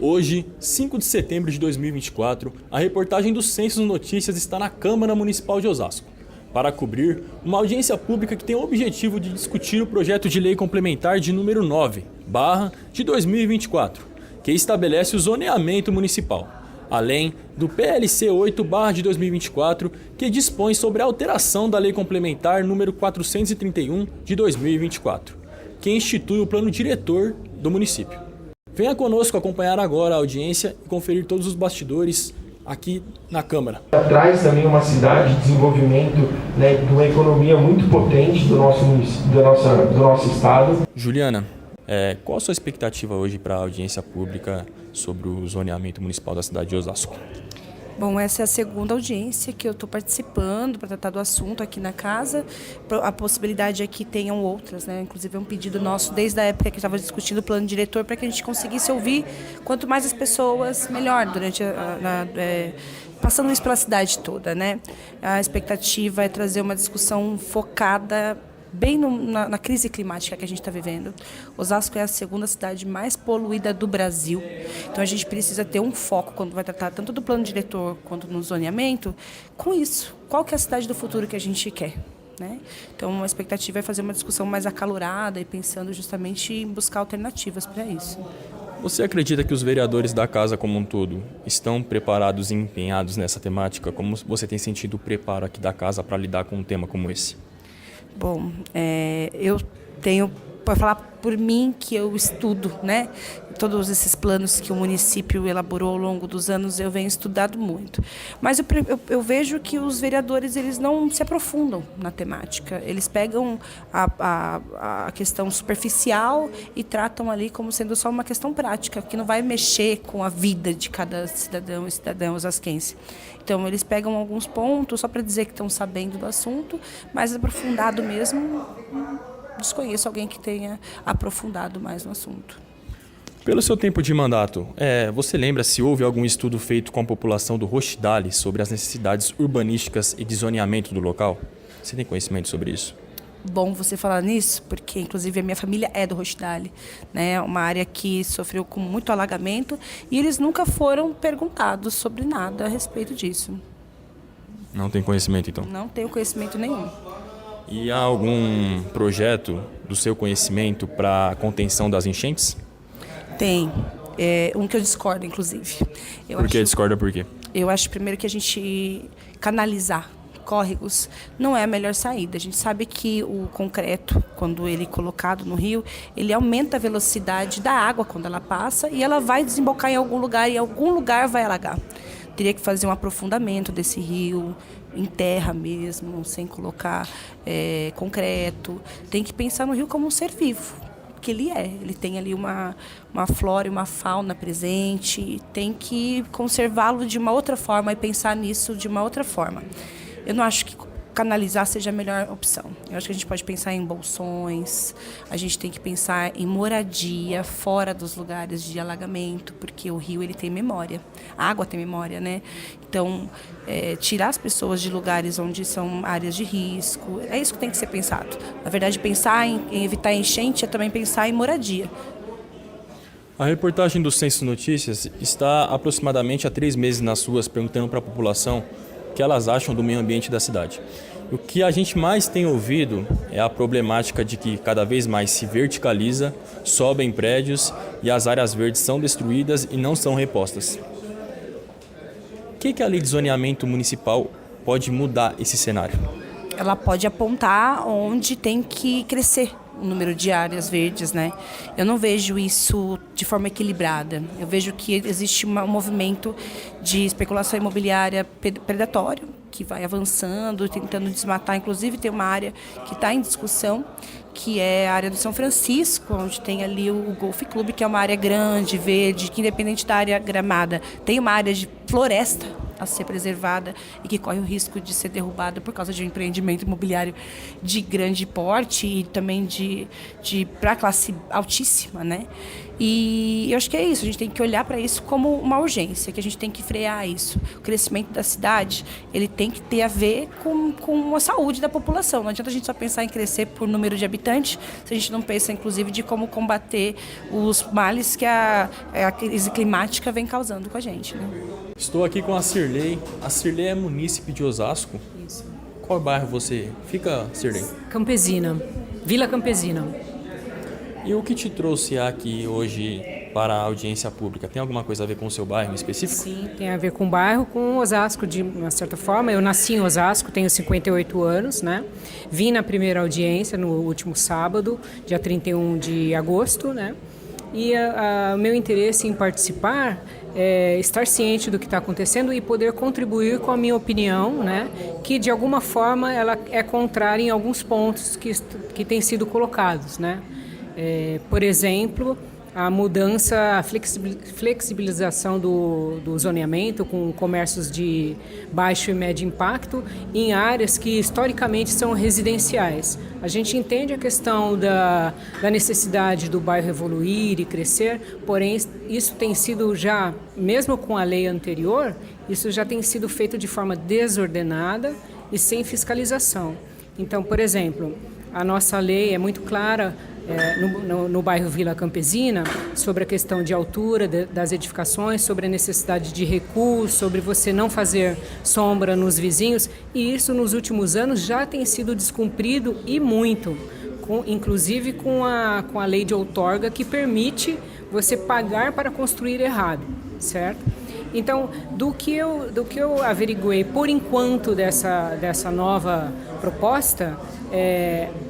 Hoje, 5 de setembro de 2024, a reportagem do Census Notícias está na Câmara Municipal de Osasco, para cobrir uma audiência pública que tem o objetivo de discutir o projeto de lei complementar de número 9, de 2024, que estabelece o zoneamento municipal, além do PLC 8, de 2024, que dispõe sobre a alteração da lei complementar número 431 de 2024, que institui o plano diretor do município. Venha conosco acompanhar agora a audiência e conferir todos os bastidores aqui na Câmara. Traz também uma cidade de desenvolvimento, de uma economia muito potente do nosso município, do nosso estado. Juliana, qual a sua expectativa hoje para a audiência pública sobre o zoneamento municipal da cidade de Osasco? Bom, essa é a segunda audiência que eu estou participando para tratar do assunto aqui na casa. A possibilidade é que tenham outras, né? Inclusive é um pedido nosso desde a época que estava discutindo o plano diretor para que a gente conseguisse ouvir quanto mais as pessoas, melhor, durante passando isso pela cidade toda, né? A expectativa é trazer uma discussão focada bem na crise climática que a gente está vivendo. Osasco é a segunda cidade mais poluída do Brasil. Então a gente precisa ter um foco quando vai tratar tanto do plano diretor quanto no zoneamento com isso. Qual que é a cidade do futuro que a gente quer? Né? Então a expectativa é fazer uma discussão mais acalorada e pensando justamente em buscar alternativas para isso. Você acredita que os vereadores da casa como um todo estão preparados e empenhados nessa temática? Como você tem sentido o preparo aqui da casa para lidar com um tema como esse? Bom, eu tenho, para falar por mim, que eu estudo, né? Todos esses planos que o município elaborou ao longo dos anos, eu venho estudando muito. Mas eu vejo que os vereadores eles não se aprofundam na temática. Eles pegam a questão superficial e tratam ali como sendo só uma questão prática, que não vai mexer com a vida de cada cidadão e cidadã osasquense. Então, eles pegam alguns pontos só para dizer que estão sabendo do assunto, mas aprofundado mesmo, desconheço alguém que tenha aprofundado mais no assunto. Pelo seu tempo de mandato, você lembra se houve algum estudo feito com a população do Rochdale sobre as necessidades urbanísticas e de zoneamento do local? Você tem conhecimento sobre isso? Bom você falar nisso, porque inclusive a minha família é do Rochdale, né? Uma área que sofreu com muito alagamento e eles nunca foram perguntados sobre nada a respeito disso. Não tem conhecimento, então? Não tenho conhecimento nenhum. E há algum projeto do seu conhecimento para a contenção das enchentes? Tem. Um que eu discordo, inclusive. Por que discorda por quê? Eu acho primeiro que a gente canalizar córregos não é a melhor saída. A gente sabe que o concreto, quando ele é colocado no rio, ele aumenta a velocidade da água quando ela passa e ela vai desembocar em algum lugar e em algum lugar vai alagar. Teria que fazer um aprofundamento desse rio, em terra mesmo, sem colocar concreto. Tem que pensar no rio como um ser vivo, que ele é. Ele tem ali uma flora e uma fauna presente, tem que conservá-lo de uma outra forma e pensar nisso de uma outra forma. Eu não acho que canalizar seja a melhor opção. Eu acho que a gente pode pensar em bolsões, a gente tem que pensar em moradia fora dos lugares de alagamento, porque o rio ele tem memória, a água tem memória, né? Então, tirar as pessoas de lugares onde são áreas de risco, é isso que tem que ser pensado. Na verdade, pensar em evitar enchente é também pensar em moradia. A reportagem do Census Notícias está aproximadamente há 3 meses nas ruas perguntando para a população o que elas acham do meio ambiente da cidade. O que a gente mais tem ouvido é a problemática de que cada vez mais se verticaliza, sobem prédios e as áreas verdes são destruídas e não são repostas. O que a lei de zoneamento municipal pode mudar esse cenário? Ela pode apontar onde tem que crescer o número de áreas verdes, né? Eu não vejo isso de forma equilibrada. Eu vejo que existe um movimento de especulação imobiliária predatório, que vai avançando, tentando desmatar. Inclusive, tem uma área que está em discussão, que é a área do São Francisco, onde tem ali o Golf Club, que é uma área grande, verde, que independente da área gramada, tem uma área de floresta a ser preservada e que corre o risco de ser derrubada por causa de um empreendimento imobiliário de grande porte e também para classe altíssima, né? E eu acho que é isso, a gente tem que olhar para isso como uma urgência, que a gente tem que frear isso. O crescimento da cidade, ele tem que ter a ver com a saúde da população. Não adianta a gente só pensar em crescer por número de habitantes, se a gente não pensa, inclusive, de como combater os males que a crise climática vem causando com a gente, né? Estou aqui com a Cirlei. A Cirlei é munícipe de Osasco. Isso. Qual bairro você fica, Cirlei? Campesina, Vila Campesina. E o que te trouxe aqui hoje para a audiência pública? Tem alguma coisa a ver com o seu bairro em específico? Sim, tem a ver com o bairro, com Osasco, de uma certa forma. Eu nasci em Osasco, tenho 58 anos, né? Vim na primeira audiência no último sábado, dia 31 de agosto, né? E o meu interesse em participar é estar ciente do que está acontecendo e poder contribuir com a minha opinião, né? Que de alguma forma ela é contrária em alguns pontos que têm sido colocados, né? Por exemplo, a mudança, a flexibilização do zoneamento com comércios de baixo e médio impacto em áreas que historicamente são residenciais. A gente entende a questão da necessidade do bairro evoluir e crescer, porém isso tem sido já, mesmo com a lei anterior, isso já tem sido feito de forma desordenada e sem fiscalização. Então, por exemplo, a nossa lei é muito clara no bairro Vila Campesina sobre a questão de altura das edificações, sobre a necessidade de recuo, sobre você não fazer sombra nos vizinhos, e isso nos últimos anos já tem sido descumprido e muito, inclusive com a lei de outorga que permite você pagar para construir errado, certo? Então, do que eu averiguei por enquanto dessa nova proposta,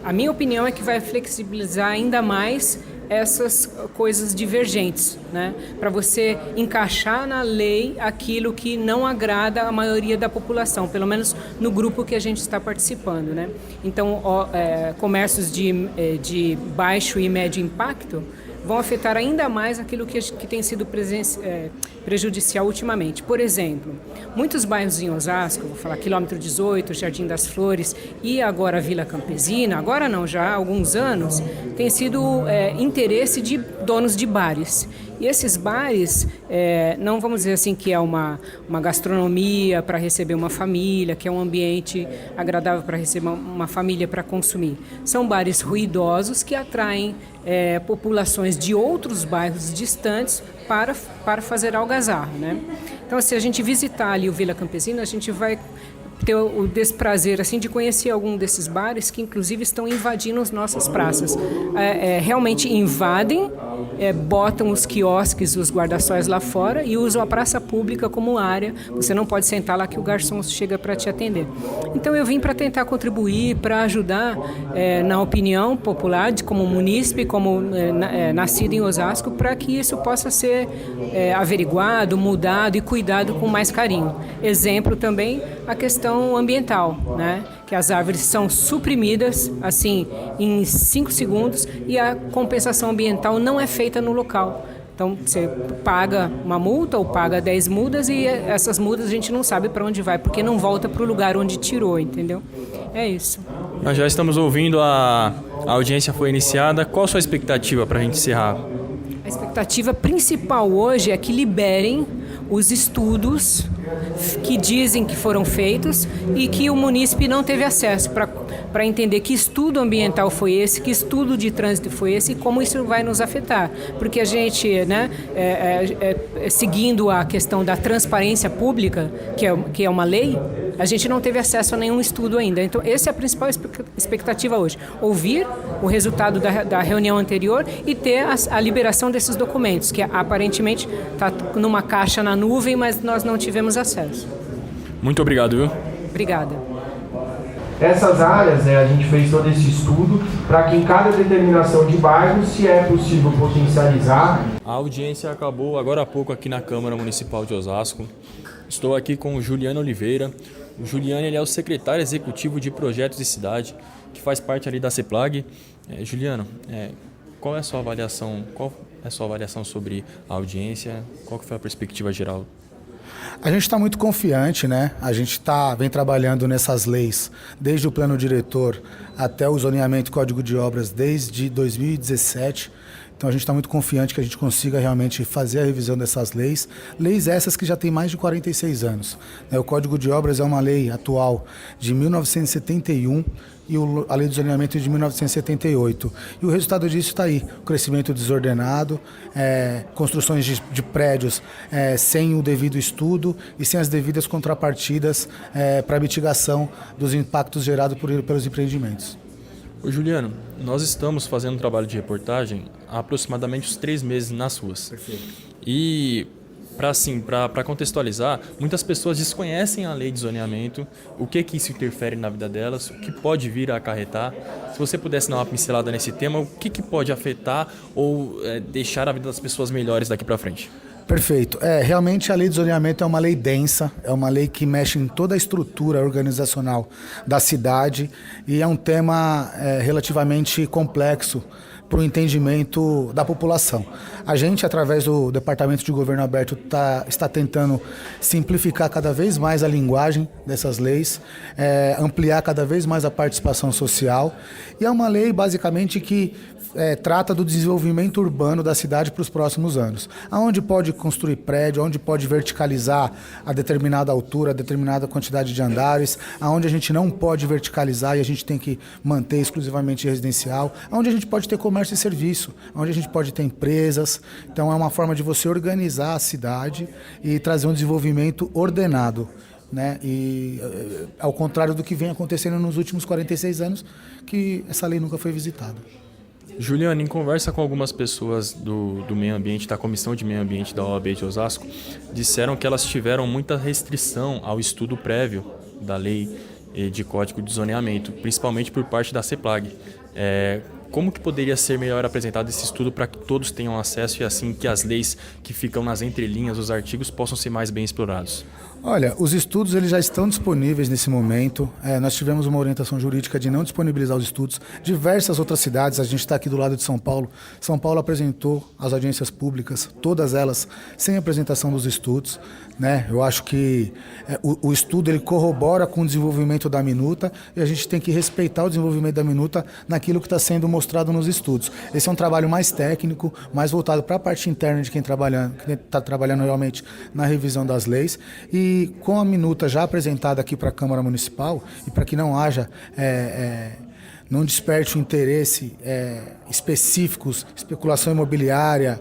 a minha opinião é que vai flexibilizar ainda mais essas coisas divergentes, né? Para você encaixar na lei aquilo que não agrada a maioria da população, pelo menos no grupo que a gente está participando, né? Então, comércios de baixo e médio impacto vão afetar ainda mais aquilo que tem sido prejudicial ultimamente. Por exemplo, muitos bairros em Osasco, vou falar quilômetro 18, Jardim das Flores e agora Vila Campesina, agora não, já há alguns anos, tem sido interesse de donos de bares. E esses bares, não vamos dizer assim que é uma gastronomia para receber uma família, que é um ambiente agradável para receber uma família para consumir. São bares ruidosos que atraem populações de outros bairros distantes para fazer algazarra, né? Então, se a gente visitar ali o Vila Campesina, a gente vai ter o desprazer assim, de conhecer algum desses bares que inclusive estão invadindo as nossas praças. Realmente invadem, botam os quiosques, os guarda-sóis lá fora e usam a praça pública como área. Você não pode sentar lá que o garçom chega para te atender. Então eu vim para tentar contribuir, para ajudar na opinião popular, como munícipe, como nascido em Osasco, para que isso possa ser averiguado, mudado e cuidado com mais carinho. Exemplo também a questão ambiental, né? Que as árvores são suprimidas assim em 5 segundos e a compensação ambiental não é feita no local. Então você paga uma multa ou paga 10 mudas e essas mudas a gente não sabe para onde vai, porque não volta para o lugar onde tirou, entendeu? É isso. Nós já estamos ouvindo, a audiência foi iniciada. Qual a sua expectativa para a gente encerrar? A expectativa principal hoje é que liberem os estudos que dizem que foram feitos e que o munícipe não teve acesso para entender que estudo ambiental foi esse, que estudo de trânsito foi esse e como isso vai nos afetar. Porque a gente, né, seguindo a questão da transparência pública, que é uma lei, a gente não teve acesso a nenhum estudo ainda. Então, essa é a principal expectativa hoje. Ouvir o resultado da reunião anterior e ter a liberação desses documentos, que aparentemente está numa caixa na nuvem, mas nós não tivemos acesso. Muito obrigado, viu? Obrigada. Essas áreas, a gente fez todo esse estudo para que em cada determinação de bairro, se é possível potencializar. A audiência acabou agora há pouco aqui na Câmara Municipal de Osasco. Estou aqui com o Juliano Oliveira. O Juliano, ele é o secretário executivo de projetos de cidade, que faz parte ali da CEPLAG. Juliano, qual é a sua avaliação? Qual é a sua avaliação sobre a audiência? Qual que foi a perspectiva geral? A gente está muito confiante, né? A gente vem trabalhando nessas leis desde o plano diretor até o zoneamento e código de obras desde 2017. Então a gente está muito confiante que a gente consiga realmente fazer a revisão dessas leis. Leis essas que já têm mais de 46 anos. O Código de Obras é uma lei atual de 1971 e a Lei do Zoneamento é de 1978. E o resultado disso está aí. O crescimento desordenado, construções de prédios sem o devido estudo e sem as devidas contrapartidas para mitigação dos impactos gerados pelos empreendimentos. Ô Juliano, nós estamos fazendo um trabalho de reportagem há aproximadamente uns 3 meses nas ruas. Perfeito. E, para contextualizar, muitas pessoas desconhecem a lei de zoneamento, o que isso interfere na vida delas, o que pode vir a acarretar. Se você pudesse dar uma pincelada nesse tema, o que pode afetar ou deixar a vida das pessoas melhores daqui para frente? Perfeito. Realmente a lei de zoneamento é uma lei densa, é uma lei que mexe em toda a estrutura organizacional da cidade e é um tema relativamente complexo para o entendimento da população. A gente, através do Departamento de Governo Aberto, está tentando simplificar cada vez mais a linguagem dessas leis, ampliar cada vez mais a participação social e é uma lei basicamente que trata do desenvolvimento urbano da cidade para os próximos anos. Aonde pode construir prédio, aonde pode verticalizar a determinada altura, a determinada quantidade de andares, aonde a gente não pode verticalizar e a gente tem que manter exclusivamente residencial, aonde a gente pode ter comércio e serviço, aonde a gente pode ter empresas. Então é uma forma de você organizar a cidade e trazer um desenvolvimento ordenado. Né? E ao contrário do que vem acontecendo nos últimos 46 anos, que essa lei nunca foi visitada. Juliano, em conversa com algumas pessoas do meio ambiente, da Comissão de Meio Ambiente da OAB de Osasco, disseram que elas tiveram muita restrição ao estudo prévio da lei de código de zoneamento, principalmente por parte da CEPLAG. Como que poderia ser melhor apresentado esse estudo para que todos tenham acesso e assim que as leis que ficam nas entrelinhas, os artigos, possam ser mais bem explorados? Olha, os estudos eles já estão disponíveis nesse momento. Nós tivemos uma orientação jurídica de não disponibilizar os estudos. Diversas outras cidades, a gente está aqui do lado de São Paulo. São Paulo apresentou as audiências públicas, todas elas sem apresentação dos estudos. Né? Eu acho que o estudo ele corrobora com o desenvolvimento da minuta e a gente tem que respeitar o desenvolvimento da minuta naquilo que está sendo mostrado nos estudos. Esse é um trabalho mais técnico, mais voltado para a parte interna de quem está trabalhando realmente na revisão das leis. E com a minuta já apresentada aqui para a Câmara Municipal e para que não haja não desperte o interesse específicos, especulação imobiliária,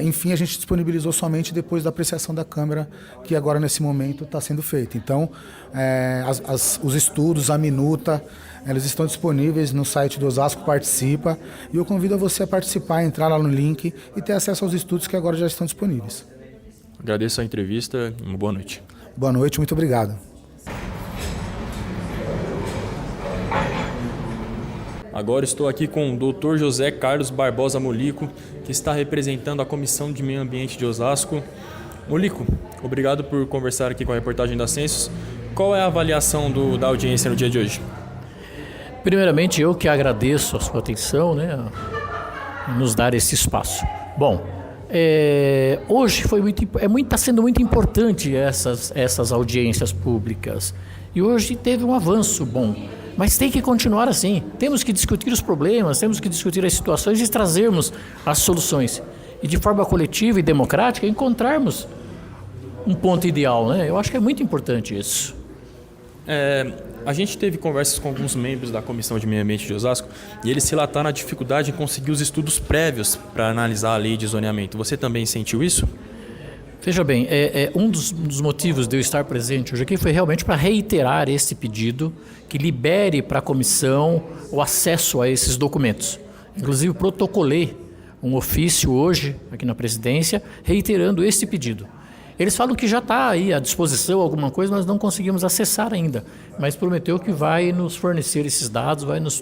enfim, a gente disponibilizou somente depois da apreciação da Câmara, que agora nesse momento está sendo feita. Então, os estudos, a minuta, eles estão disponíveis no site do Osasco Participa e eu convido a você a participar, entrar lá no link e ter acesso aos estudos que agora já estão disponíveis. Agradeço a entrevista e uma boa noite. Boa noite, muito obrigado. Agora estou aqui com o Dr. José Carlos Barbosa Molico, que está representando a Comissão de Meio Ambiente de Osasco. Molico, obrigado por conversar aqui com a reportagem da Census. Qual é a avaliação da audiência no dia de hoje? Primeiramente, eu que agradeço a sua atenção, né, nos dar esse espaço. Bom, hoje está sendo muito importante essas audiências públicas e hoje teve um avanço bom. Mas tem que continuar assim. Temos que discutir os problemas, temos que discutir as situações e trazermos as soluções. E de forma coletiva e democrática encontrarmos um ponto ideal, né? Eu acho que é muito importante isso. A gente teve conversas com alguns membros da Comissão de Meio Ambiente de Osasco e eles relataram a dificuldade em conseguir os estudos prévios para analisar a lei de zoneamento. Você também sentiu isso? Veja bem, um dos motivos de eu estar presente hoje aqui foi realmente para reiterar esse pedido que libere para a comissão o acesso a esses documentos. Inclusive, protocolei um ofício hoje aqui na presidência reiterando esse pedido. Eles falam que já está aí à disposição alguma coisa, nós não conseguimos acessar ainda, mas prometeu que vai nos fornecer esses dados, vai nos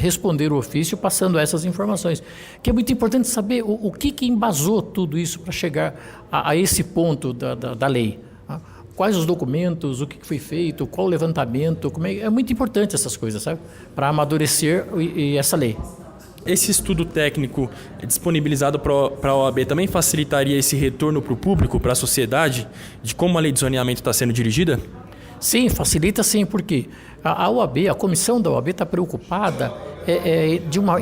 responder o ofício passando essas informações. Que é muito importante saber o que embasou tudo isso para chegar a esse ponto da lei. Quais os documentos, o que foi feito, qual o levantamento, é muito importante essas coisas, sabe? Para amadurecer essa lei. esse estudo técnico disponibilizado para a OAB também facilitaria esse retorno para o público, para a sociedade, de como a lei de zoneamento está sendo dirigida? Sim, facilita sim, porque a OAB, a comissão da OAB está preocupada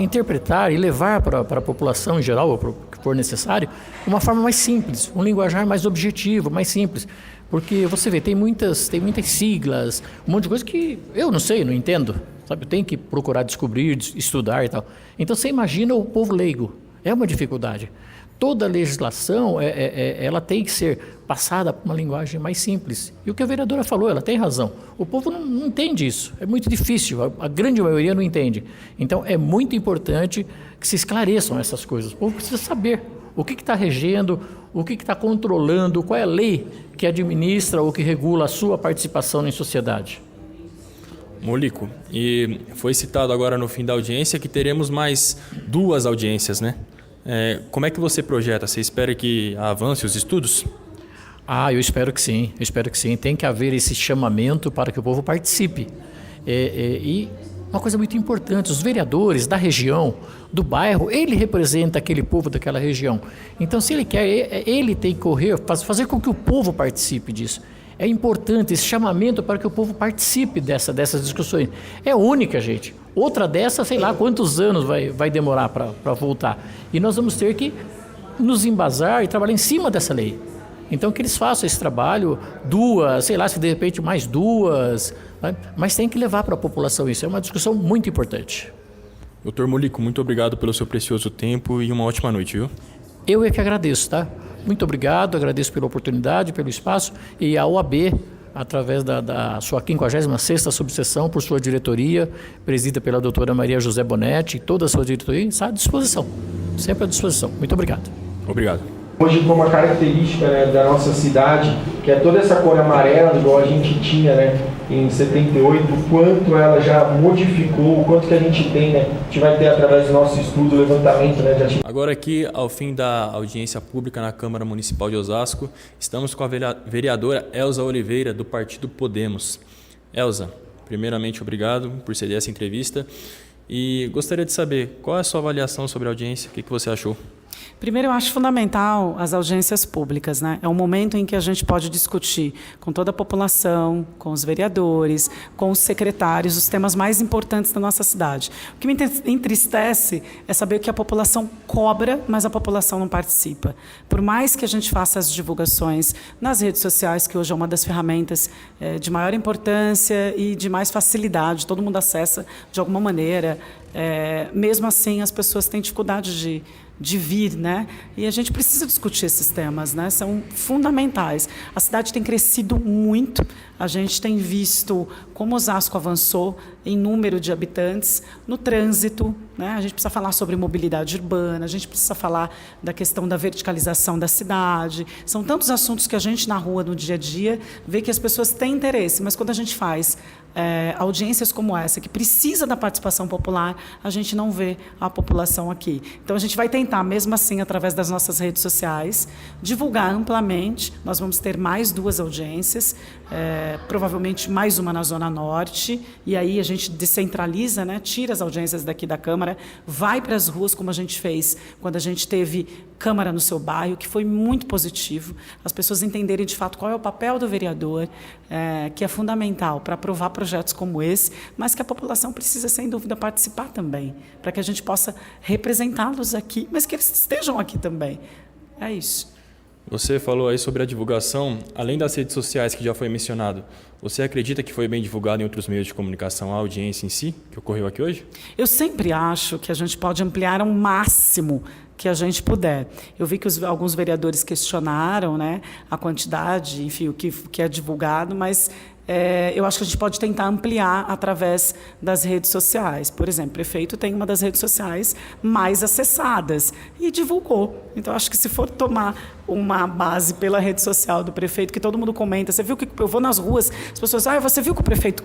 interpretar e levar para a população em geral, ou para o que for necessário, uma forma mais simples, um linguajar mais objetivo, mais simples. Porque você vê, tem muitas siglas, um monte de coisa que eu não sei, não entendo. Sabe? Eu tenho que procurar descobrir, estudar e tal. Então você imagina o povo leigo, é uma dificuldade. Toda legislação ela tem que ser passada por uma linguagem mais simples. E o que a vereadora falou, ela tem razão. O povo não entende isso, é muito difícil, a grande maioria não entende. Então é muito importante que se esclareçam essas coisas. O povo precisa saber o que está regendo, o que está controlando, qual é a lei que administra ou que regula a sua participação em sociedade. Molico, e foi citado agora no fim da audiência que teremos mais 2 audiências, né? Como é que você projeta? Você espera que avance os estudos? Eu espero que sim, Tem que haver esse chamamento para que o povo participe. E uma coisa muito importante, os vereadores da região, do bairro, ele representa aquele povo daquela região. Então, se ele quer, ele tem que correr, fazer com que o povo participe disso. É importante esse chamamento para que o povo participe dessas discussões. É única, gente. Outra dessa, sei lá quantos anos vai demorar para voltar. E nós vamos ter que nos embasar e trabalhar em cima dessa lei. Então, que eles façam esse trabalho, 2, sei lá, se de repente mais 2, né? Mas tem que levar para a população isso. É uma discussão muito importante. Doutor Molico, muito obrigado pelo seu precioso tempo e uma ótima noite, viu? Eu é que agradeço, tá? Muito obrigado, agradeço pela oportunidade, pelo espaço, e a OAB, através da sua 56ª subseção, por sua diretoria, presidida pela doutora Maria José Bonetti, e toda a sua diretoria, está à disposição, sempre à disposição. Muito obrigado. Obrigado. Hoje, como uma característica, né, da nossa cidade, que é toda essa cor amarela, igual a gente tinha, né, em 78, o quanto ela já modificou, o quanto que a gente tem, né, a gente vai ter através do nosso estudo, levantamento, né, de atividade. Agora aqui, ao fim da audiência pública na Câmara Municipal de Osasco, estamos com a vereadora Elza Oliveira, do Partido Podemos. Elza, primeiramente, obrigado por ceder essa entrevista e gostaria de saber qual é a sua avaliação sobre a audiência, o que você achou? Primeiro, eu acho fundamental as audiências públicas, né? É um momento em que a gente pode discutir com toda a população, com os vereadores, com os secretários, os temas mais importantes da nossa cidade. O que me entristece é saber que a população cobra, mas a população não participa. Por mais que a gente faça as divulgações nas redes sociais, que hoje é uma das ferramentas de maior importância e de mais facilidade, todo mundo acessa de alguma maneira, mesmo assim as pessoas têm dificuldade de vir, né? E a gente precisa discutir esses temas, né? São fundamentais. A cidade tem crescido muito, a gente tem visto como Osasco avançou em número de habitantes, no trânsito, né? A gente precisa falar sobre mobilidade urbana, a gente precisa falar da questão da verticalização da cidade. São tantos assuntos que a gente na rua, no dia a dia, vê que as pessoas têm interesse, mas quando a gente faz audiências como essa, que precisa da participação popular, a gente não vê a população aqui. Então, a gente vai tentar, mesmo assim, através das nossas redes sociais, divulgar amplamente. Nós vamos ter mais 2 audiências, provavelmente mais uma na Zona Norte, e aí a gente descentraliza, né, tira as audiências daqui da Câmara, vai para as ruas, como a gente fez quando a gente teve Câmara no seu bairro, que foi muito positivo, as pessoas entenderem de fato qual é o papel do vereador, que é fundamental para aprovar projetos como esse, mas que a população precisa, sem dúvida, participar também, para que a gente possa representá-los aqui, mas que eles estejam aqui também. É isso. Você falou aí sobre a divulgação, além das redes sociais que já foi mencionado, você acredita que foi bem divulgado em outros meios de comunicação a audiência em si, que ocorreu aqui hoje? Eu sempre acho que a gente pode ampliar ao máximo que a gente puder. Eu vi que alguns vereadores questionaram, né, a quantidade, enfim, o que é divulgado, mas eu acho que a gente pode tentar ampliar através das redes sociais. Por exemplo, o prefeito tem uma das redes sociais mais acessadas e divulgou. Então, acho que se for tomar uma base pela rede social do prefeito, que todo mundo comenta, você viu que eu vou nas ruas, as pessoas, você viu que o prefeito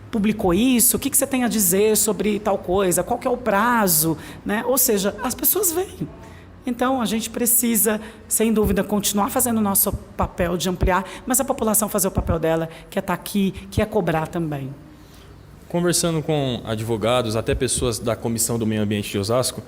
publicou isso? O que você tem a dizer sobre tal coisa? Qual que é o prazo? Né? Ou seja, as pessoas veem. Então, a gente precisa, sem dúvida, continuar fazendo o nosso papel de ampliar, mas a população fazer o papel dela, que é estar aqui, que é cobrar também. Conversando com advogados, até pessoas da Comissão do Meio Ambiente de Osasco,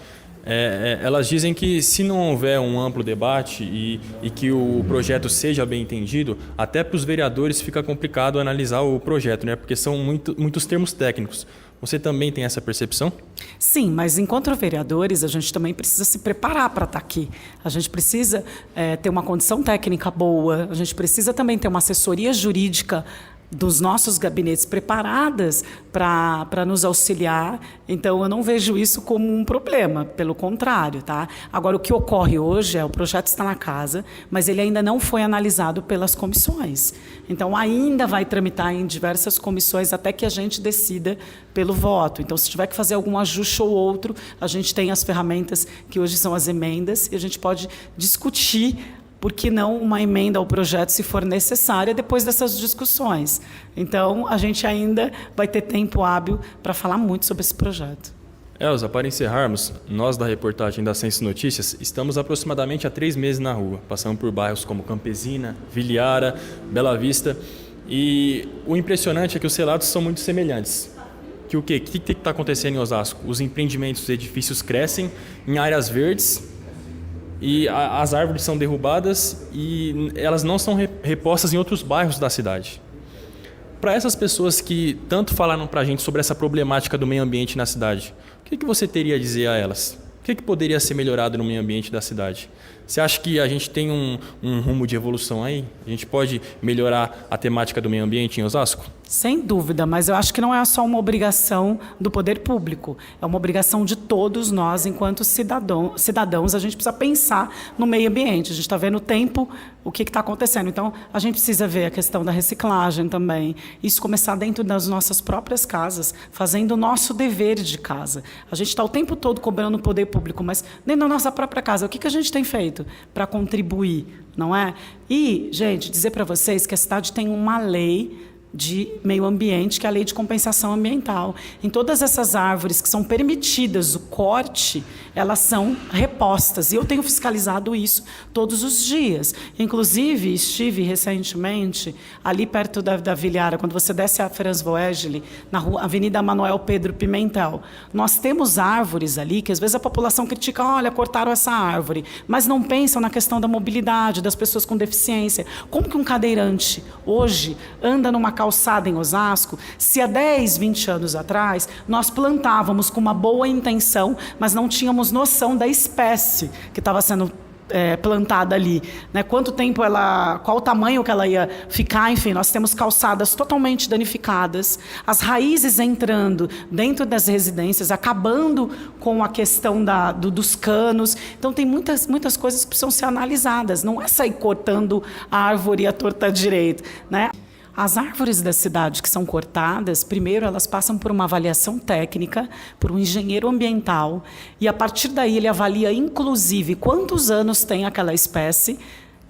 elas dizem que se não houver um amplo debate e que o projeto seja bem entendido, até para os vereadores fica complicado analisar o projeto, né? Porque são muitos termos técnicos. Você também tem essa percepção? Sim, mas enquanto vereadores, a gente também precisa se preparar para estar aqui. A gente precisa ter uma condição técnica boa, a gente precisa também ter uma assessoria jurídica dos nossos gabinetes preparadas para nos auxiliar. Então, eu não vejo isso como um problema, pelo contrário, tá? Agora, o que ocorre hoje o projeto está na casa, mas ele ainda não foi analisado pelas comissões. Então, ainda vai tramitar em diversas comissões até que a gente decida pelo voto. Então, se tiver que fazer algum ajuste ou outro, a gente tem as ferramentas que hoje são as emendas e a gente pode discutir por que não uma emenda ao projeto, se for necessária, depois dessas discussões. Então, a gente ainda vai ter tempo hábil para falar muito sobre esse projeto. Elza, para encerrarmos, nós da reportagem da Census Notícias estamos aproximadamente há 3 meses na rua, passando por bairros como Campesina, Viliara, Bela Vista, e o impressionante é que os relatos são muito semelhantes. Que o quê? O que está acontecendo em Osasco? Os empreendimentos, os edifícios crescem em áreas verdes, e as árvores são derrubadas e elas não são repostas em outros bairros da cidade. Para essas pessoas que tanto falaram para a gente sobre essa problemática do meio ambiente na cidade, o que você teria a dizer a elas? O que poderia ser melhorado no meio ambiente da cidade? Você acha que a gente tem um rumo de evolução aí? A gente pode melhorar a temática do meio ambiente em Osasco? Sem dúvida, mas eu acho que não é só uma obrigação do poder público, é uma obrigação de todos nós, enquanto cidadãos, a gente precisa pensar no meio ambiente, a gente está vendo o tempo, o que está acontecendo, então a gente precisa ver a questão da reciclagem também, isso começar dentro das nossas próprias casas, fazendo o nosso dever de casa. A gente está o tempo todo cobrando o poder público, mas dentro da nossa própria casa, o que a gente tem feito para contribuir, não é? E, gente, dizer para vocês que a cidade tem uma lei de meio ambiente, que é a lei de compensação ambiental. Em todas essas árvores que são permitidas o corte, elas são repostas. E eu tenho fiscalizado isso todos os dias. Inclusive, estive recentemente ali perto da Viliara, quando você desce a Franz Voegeli, na rua, Avenida Manuel Pedro Pimentel. Nós temos árvores ali que às vezes a população critica, olha, cortaram essa árvore, mas não pensam na questão da mobilidade, das pessoas com deficiência. Como que um cadeirante hoje anda numa calçada em Osasco, se há 10, 20 anos atrás, nós plantávamos com uma boa intenção, mas não tínhamos noção da espécie que estava sendo plantada ali, né? Quanto tempo qual o tamanho que ela ia ficar, enfim, nós temos calçadas totalmente danificadas, as raízes entrando dentro das residências, acabando com a questão dos canos. Então tem muitas coisas que precisam ser analisadas, não é sair cortando a árvore à torta direita, né? As árvores da cidade que são cortadas, primeiro elas passam por uma avaliação técnica, por um engenheiro ambiental, e a partir daí ele avalia, inclusive, quantos anos tem aquela espécie,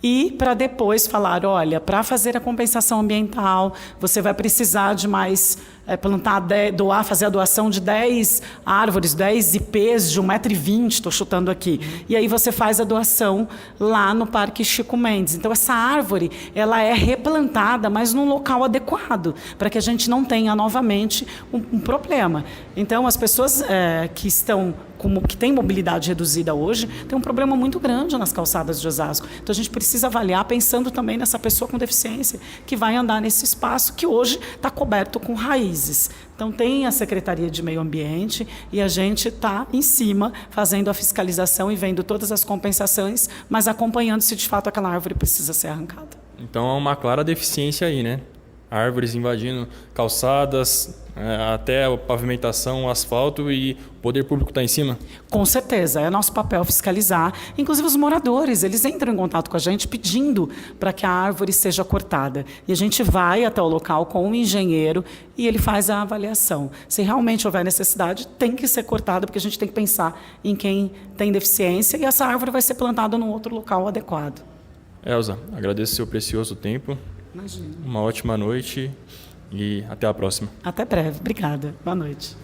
e para depois falar, olha, para fazer a compensação ambiental, você vai precisar de mais, fazer a doação de 10 árvores, 10 IPs de 1,20 m, estou chutando aqui. E aí você faz a doação lá no Parque Chico Mendes. Então, essa árvore, ela é replantada, mas num local adequado, para que a gente não tenha novamente um problema. Então, as pessoas que têm mobilidade reduzida hoje, tem um problema muito grande nas calçadas de Osasco. Então, a gente precisa avaliar pensando também nessa pessoa com deficiência que vai andar nesse espaço que hoje está coberto com raízes. Então, tem a Secretaria de Meio Ambiente e a gente está em cima fazendo a fiscalização e vendo todas as compensações, mas acompanhando se de fato aquela árvore precisa ser arrancada. Então, há uma clara deficiência aí, né? Árvores invadindo calçadas, até a pavimentação, o asfalto, e o poder público está em cima? Com certeza, é nosso papel fiscalizar. Inclusive os moradores, eles entram em contato com a gente pedindo para que a árvore seja cortada. E a gente vai até o local com um engenheiro e ele faz a avaliação. Se realmente houver necessidade, tem que ser cortada, porque a gente tem que pensar em quem tem deficiência e essa árvore vai ser plantada num outro local adequado. Elza, agradeço o seu precioso tempo. Imagina. Uma ótima noite e até a próxima. Até breve. Obrigada. Boa noite.